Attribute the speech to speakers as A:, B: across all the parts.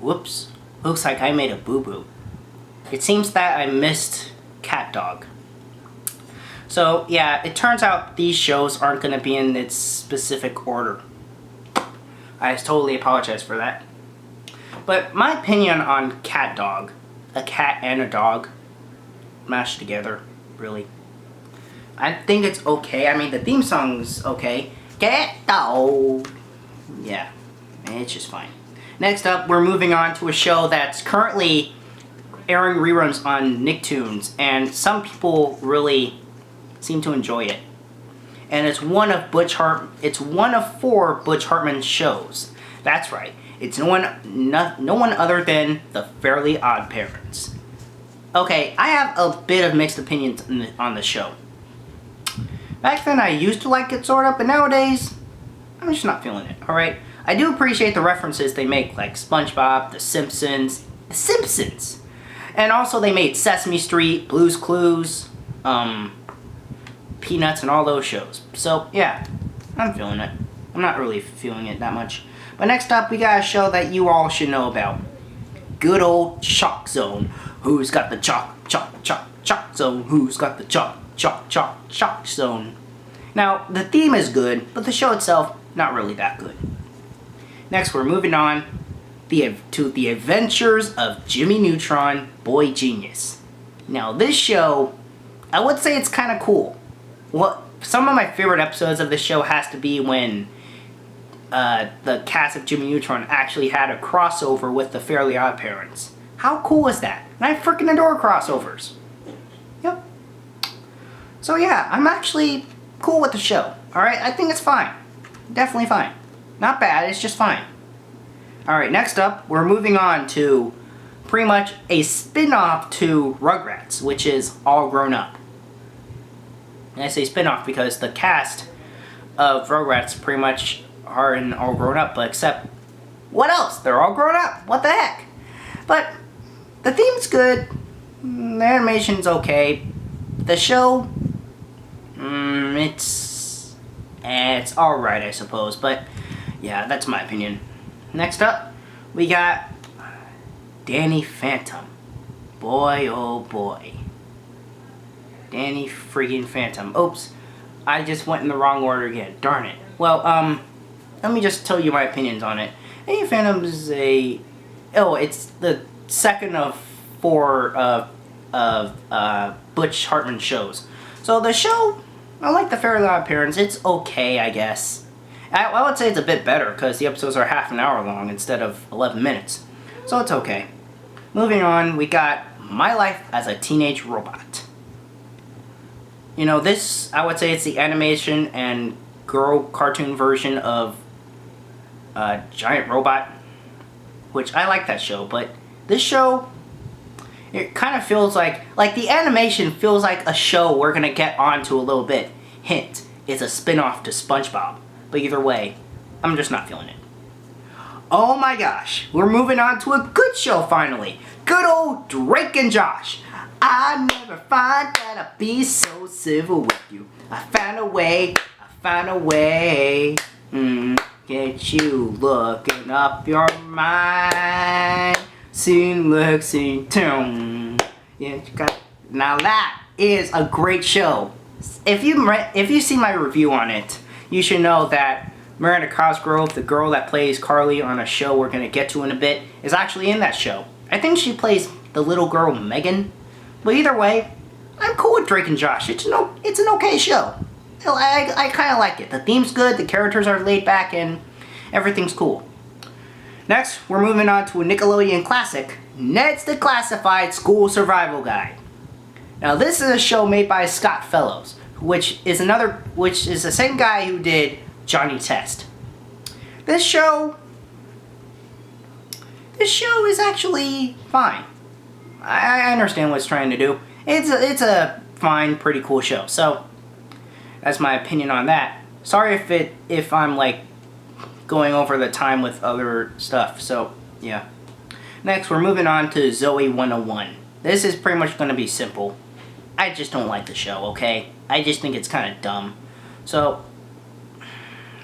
A: Whoops. Looks like I made a boo-boo. It seems that I missed CatDog. So, yeah, it turns out these shows aren't going to be in its specific order. I totally apologize for that. But my opinion on CatDog, a cat and a dog mashed together, really. I think it's okay. I mean, the theme song's okay. CatDog. Yeah, it's just fine. Next up, we're moving on to a show that's currently airing reruns on Nicktoons, and some people really seem to enjoy it. And it's one of 4 Butch Harmon shows. That's right. It's no one other than the Fairly Odd Parents. Okay, I have a bit of mixed opinions on the show. Back then I used to like it sort of, but nowadays I'm just not feeling it. Alright? I do appreciate the references they make, like SpongeBob, The Simpsons. The Simpsons! And also they made Sesame Street, Blue's Clues, Peanuts, and all those shows. So, yeah, I'm feeling it. I'm not really feeling it that much. But next up, we got a show that you all should know about. Good old ChalkZone. Who's got the ChalkZone? Who's got the ChalkZone? Now, the theme is good, but the show itself, not really that good. Next, we're moving on to The Adventures of Jimmy Neutron, Boy Genius. Now, this show, I would say it's kind of cool. Well, some of my favorite episodes of this show has to be when the cast of Jimmy Neutron actually had a crossover with the Fairly Odd Parents. How cool is that? And I freaking adore crossovers. Yep. So yeah, I'm actually cool with the show. Alright, I think it's fine. Definitely fine. Not bad, it's just fine. Alright, next up, we're moving on to pretty much a spin-off to Rugrats, which is All Grown Up. And I say spin-off because the cast of Rugrats pretty much are in All Grown Up, but except, what else? They're all grown up. What the heck? But the theme's good. The animation's okay. The show, it's alright, I suppose. But yeah, that's my opinion. Next up, we got Danny Phantom. Boy, oh boy. Danny freaking Phantom. Oops, I just went in the wrong order again. Darn it. Well, let me just tell you my opinions on it. Danny Phantom is it's the second of 4 Butch Harmon shows. So the show, I like the Fairly Odd Parents. It's okay, I guess. I would say it's a bit better because the episodes are half an hour long instead of 11 minutes. So it's okay. Moving on, we got My Life as a Teenage Robot. You know, this, I would say it's the animation and girl cartoon version of Giant Robot, which I like that show, but this show, it kind of feels like the animation feels like a show we're gonna get onto a little bit. Hint, it's a spin-off to SpongeBob. But either way, I'm just not feeling it. Oh my gosh, we're moving on to a good show finally. Good old Drake and Josh. I never find that I'd be so civil with you. I found a way. Get you looking up your mind. Sing, look, sing, tune. Yeah, now that is a great show. If you see my review on it, you should know that Miranda Cosgrove, the girl that plays Carly on a show we're going to get to in a bit, is actually in that show. I think she plays the little girl Megan. But either way, I'm cool with Drake and Josh. It's an okay show. I kind of like it. The theme's good, the characters are laid back, and everything's cool. Next, we're moving on to a Nickelodeon classic, Ned's Declassified School Survival Guide. Now this is a show made by Scott Fellows, which is the same guy who did Johnny Test. This show is actually fine. I understand what it's trying to do. It's a fine, pretty cool show. So that's my opinion on that. Sorry if I'm like going over the time with other stuff. So yeah. Next, we're moving on to Zoey 101. This is pretty much going to be simple. I just don't like the show, okay? I just think it's kind of dumb. So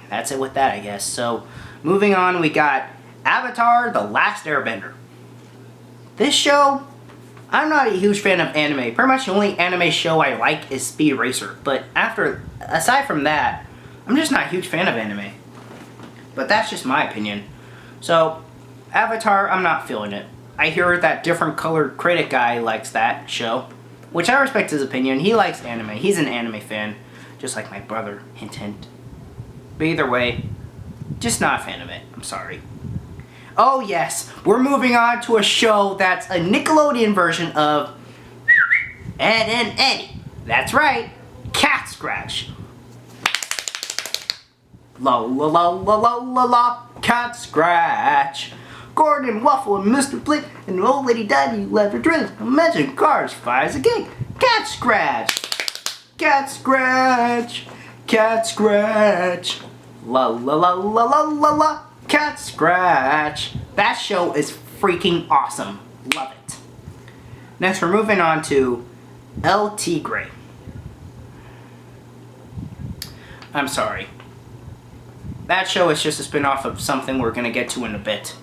A: that's it with that, I guess. So moving on, we got Avatar: The Last Airbender. This show, I'm not a huge fan of anime. Pretty much the only anime show I like is Speed Racer. But aside from that, I'm just not a huge fan of anime. But that's just my opinion. So, Avatar, I'm not feeling it. I hear that different colored critic guy likes that show, which I respect his opinion. He likes anime. He's an anime fan, just like my brother, hint hint. But either way, just not a fan of it. I'm sorry. Oh yes, we're moving on to a show that's a Nickelodeon version of Ed and Eddy. That's right, Catscratch. La la la la la la la, Catscratch. Gordon, Waffle, and Mr. Blink, and the old lady Daddy left her drink. Imagine cars fly as a gig. Catscratch. Catscratch. Catscratch. La la la la la la la. Catscratch. That show is freaking awesome. Love it. Next, we're moving on to El Tigre. I'm sorry. That show is just a spin-off of something we're gonna get to in a bit.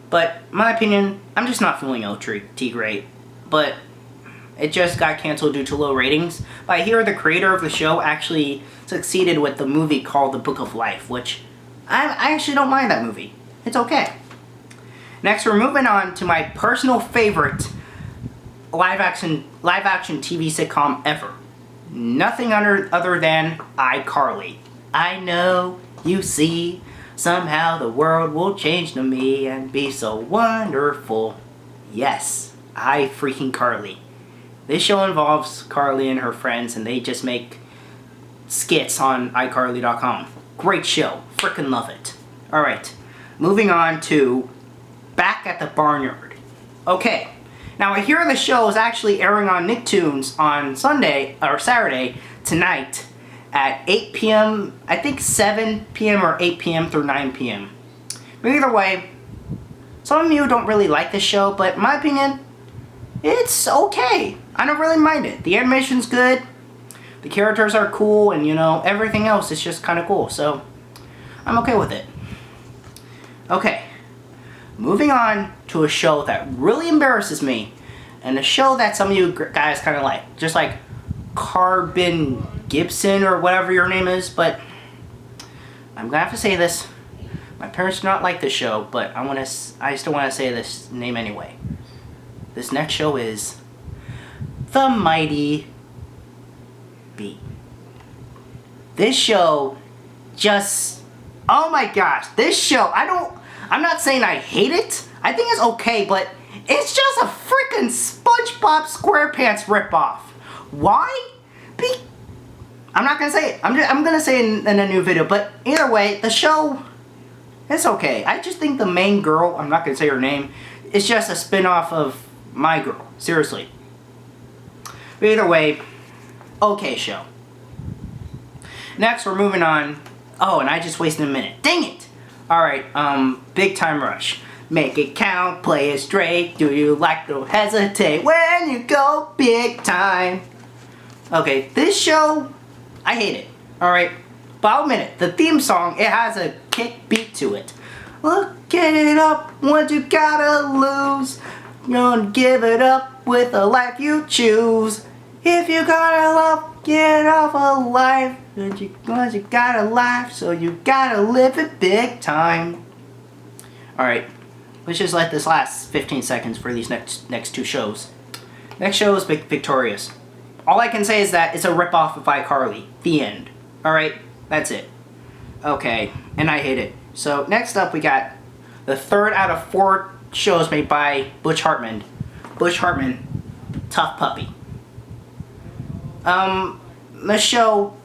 A: But, my opinion, I'm just not feeling El Tigre. But, it just got canceled due to low ratings. But I hear the creator of the show actually succeeded with the movie called The Book of Life, which I actually don't mind that movie. It's okay. Next, we're moving on to my personal favorite live action TV sitcom ever. Nothing other than iCarly. I know, you see, somehow the world will change to me and be so wonderful. Yes, I freaking Carly. This show involves Carly and her friends, and they just make skits on iCarly.com. Great show. Frickin' love it. Alright, moving on to Back at the Barnyard. Okay, now I hear the show is actually airing on Nicktoons on Saturday tonight at 8 p.m. I think 7 p.m. or 8 p.m. through 9 p.m. But either way, some of you don't really like this show, but in my opinion, it's okay. I don't really mind it. The animation's good, the characters are cool, and you know, everything else is just kind of cool, so I'm okay with it. Okay, moving on to a show that really embarrasses me, and a show that some of you guys kind of like, just like Carbon Gibson or whatever your name is, but I'm gonna have to say this. My parents do not like this show, but I still want to say this name anyway. This next show is The Mighty B. This show just, oh my gosh, this show, I'm not saying I hate it. I think it's okay, but it's just a freaking SpongeBob SquarePants ripoff. Why? I'm not gonna say it. I'm gonna say it in a new video, but either way, the show, it's okay. I just think the main girl, I'm not gonna say her name, is just a spin-off of My Girl. Seriously. But either way, okay show. Next, we're moving on. Oh, and I just wasted a minute. Dang it! Alright, Big Time Rush. Make it count, play it straight. Do you like to hesitate when you go big time? Okay, this show, I hate it. Alright, but I'll admit it. The theme song, it has a kick beat to it. Look it up, what you gotta lose. You're gonna give it up with the life you choose. If you gotta love, get off a life. Cause you got a life, so you gotta live it big time. Alright, let's just let this last 15 seconds for these next two shows. Next show is Victorious. All I can say is that it's a ripoff of iCarly. The end. Alright, that's it. Okay, and I hate it. So next up we got the third out of 4 shows made by Butch Harmon. Butch Harmon, Tough Puppy. The show,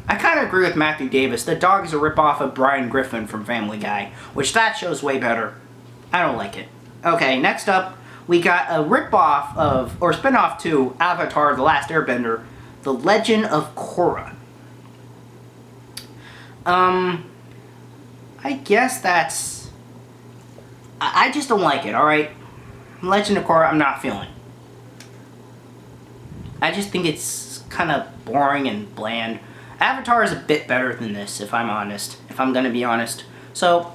A: I kind of agree with Matthew Davis. The dog is a ripoff of Brian Griffin from Family Guy, which that show's way better. I don't like it. Okay, next up, we got a ripoff of, or spinoff to, Avatar: The Last Airbender, The Legend of Korra. I guess that's, I just don't like it, alright? Legend of Korra, I'm not feeling. I just think it's kind of boring and bland. Avatar is a bit better than this, if I'm honest. If I'm gonna be honest. So,